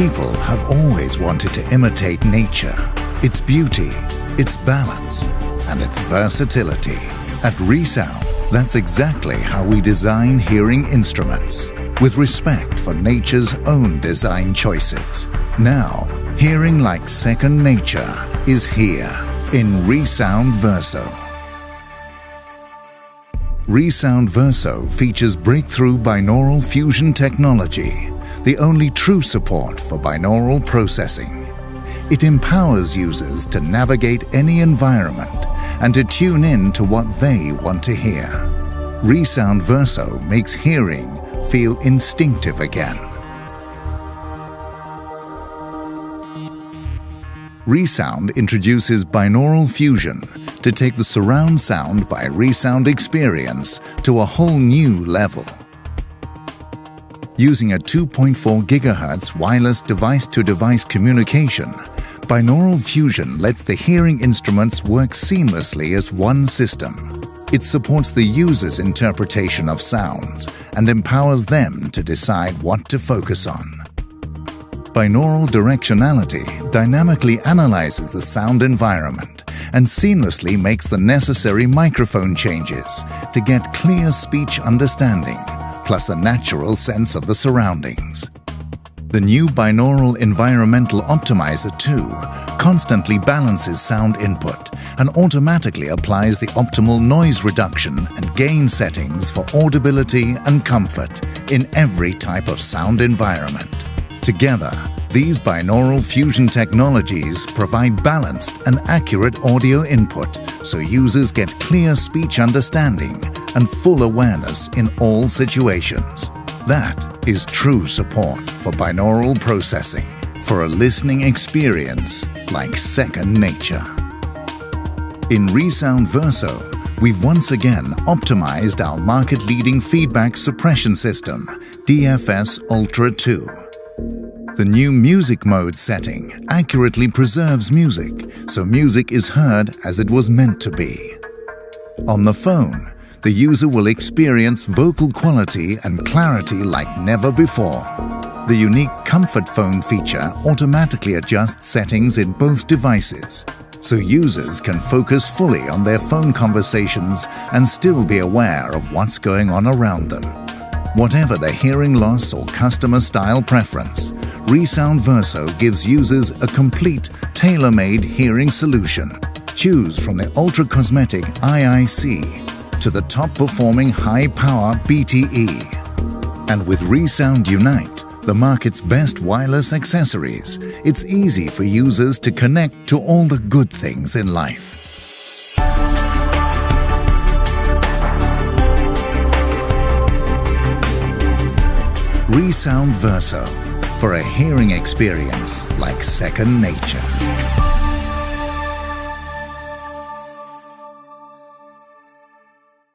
People have always wanted to imitate nature, its beauty, its balance, and its versatility. At ReSound, that's exactly how we design hearing instruments, with respect for nature's own design choices. Now, hearing like second nature is here in ReSound Verso. ReSound Verso features breakthrough binaural fusion technology, the only true support for binaural processing. It empowers users to navigate any environment and to tune in to what they want to hear. ReSound Verso makes hearing feel instinctive again. ReSound introduces binaural fusion to take the surround sound by ReSound experience to a whole new level. Using a 2.4 GHz wireless device-to-device communication, binaural fusion lets the hearing instruments work seamlessly as one system. It supports the user's interpretation of sounds and empowers them to decide what to focus on. Binaural directionality dynamically analyzes the sound environment and seamlessly makes the necessary microphone changes to get clear speech understanding, plus a natural sense of the surroundings. The new Binaural Environmental Optimizer 2 constantly balances sound input and automatically applies the optimal noise reduction and gain settings for audibility and comfort in every type of sound environment. Together, these binaural fusion technologies provide balanced and accurate audio input so users get clear speech understanding and full awareness in all situations. That is true support for binaural processing, for a listening experience like second nature. In ReSound Verso, we've once again optimized our market-leading feedback suppression system, DFS Ultra 2. The new music mode setting accurately preserves music, so music is heard as it was meant to be. On the phone, the user will experience vocal quality and clarity like never before. The unique Comfort Phone feature automatically adjusts settings in both devices, so users can focus fully on their phone conversations and still be aware of what's going on around them. Whatever the hearing loss or customer style preference, ReSound Verso gives users a complete, tailor-made hearing solution. Choose from the ultra-cosmetic IIC to the top-performing high-power BTE. And with ReSound Unite, the market's best wireless accessories, it's easy for users to connect to all the good things in life. ReSound Verso, for a hearing experience like second nature.